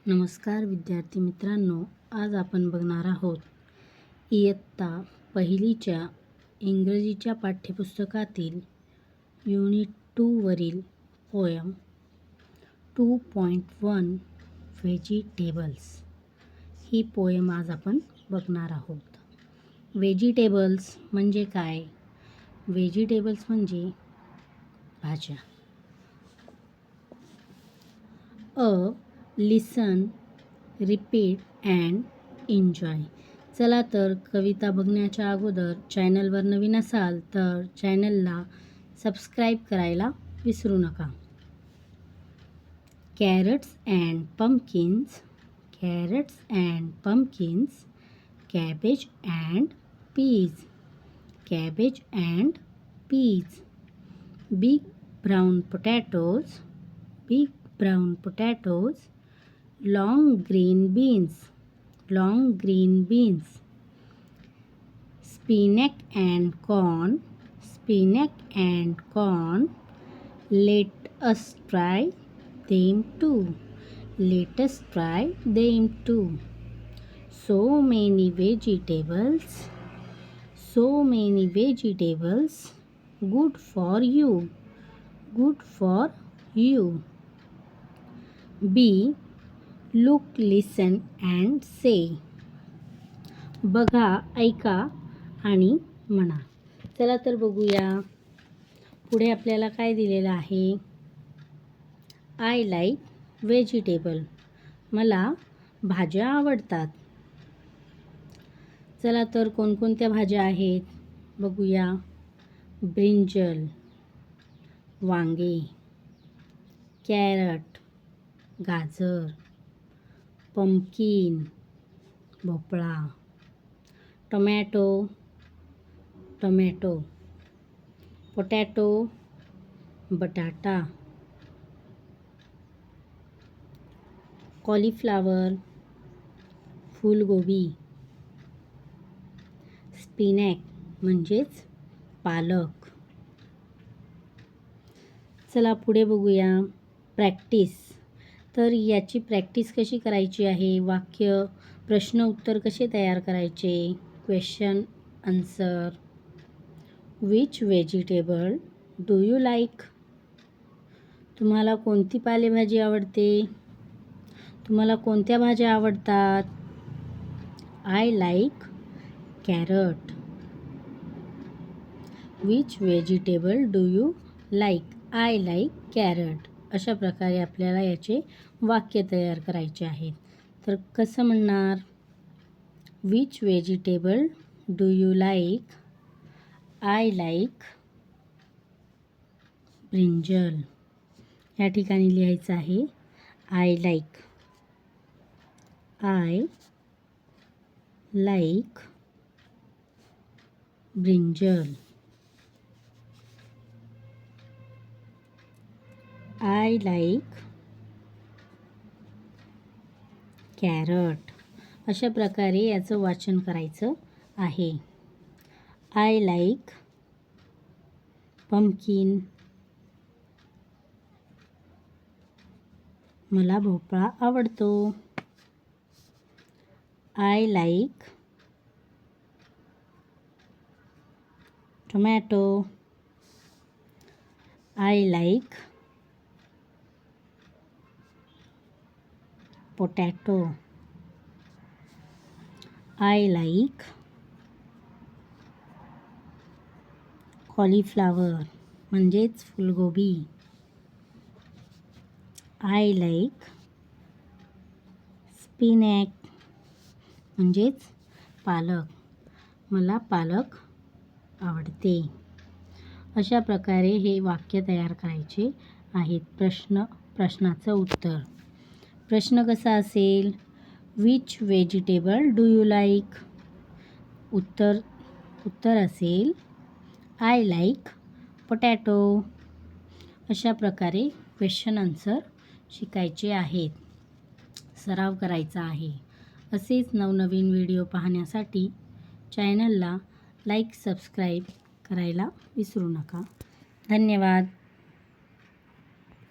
नमस्कार विद्यार्थी मित्रांनो, आज आपण बघणार आहोत इयत्ता पहिलीच्या इंग्रजीच्या पाठ्यपुस्तकातील युनिट 2 वरील पोयम 2.1 व्हेजिटेबल्स ही पोयम आज आपण बघणार आहोत. व्हेजिटेबल्स म्हणजे काय? व्हेजिटेबल्स म्हणजे भाज्या. लिसन, रिपीट अँड एन्जॉय. चला तर कविता बघण्याच्या अगोदर चॅनलवर नवीन असाल तर चॅनलला सबस्क्राईब करायला विसरू नका. Carrots and pumpkins, carrots and pumpkins, cabbage and peas, cabbage and peas, big brown potatoes, big brown potatoes, long green beans, long green beans, spinach and corn, spinach and corn. Let us try them too, let us try them too. So many vegetables, so many vegetables, good for you, good for you. B. Look, listen and say. बघा, ऐका आणि म्हणा. चला तर बघूया. पुढे आपल्याला काय दिलेलं आहे? I like vegetable. मला भाज्या आवडतात. चला तर कोणकोणत्या भाज्या आहेत बघूया. ब्रिंजल, वांगे, कॅरट, गाजर, पंपकिन, भोपळा, टोमॅटो, टोमॅटो, पोटॅटो, बटाटा, कॉलीफ्लावर, फूलगोबी, स्पिनॅक म्हणजेच पालक. चला पुढे बघूया. प्रॅक्टिस. तर याची प्रॅक्टिस कशी करायची आहे? वाक्य, प्रश्न उत्तर कसे तयार करायचे? Question answer. Which vegetable do you like? तुम्हाला कोणती पालेभाजी आवडते? तुम्हाला कोणत्या भाज्या आवडतात? I like carrot. Which vegetable do you like? I like carrot. अशा प्रकारे आपल्याला याचे वाक्य तयार करायचे आहेत. तर कसं म्हणणार? Which vegetable do you like? I like brinjal. या ठिकाणी लिहायचं आहे I like. I like brinjal. I like carrot. अशा प्रकारे याचं वाचन करायचं आहे. I like pumpkin. मला भोपळा आवडतो. I like tomato. I like potato. I like cauliflower म्हणजेच फुलगोबी. आय लाईक स्पिनॅक म्हणजेच पालक. मला पालक आवडते. अशा प्रकारे हे वाक्य तयार करायचे आहेत. प्रश्नाचं उत्तर. प्रश्न कसा असेल? Which vegetable do you like? उत्तर असेल आय लाईक पोटॅटो. अशा प्रकारे क्वेश्चन आन्सर शिकायचे आहेत. सराव करायचा आहे. असेच नवनवीन व्हिडिओ पाहण्यासाठी चॅनलला लाईक, सबस्क्राईब करायला विसरू नका. धन्यवाद.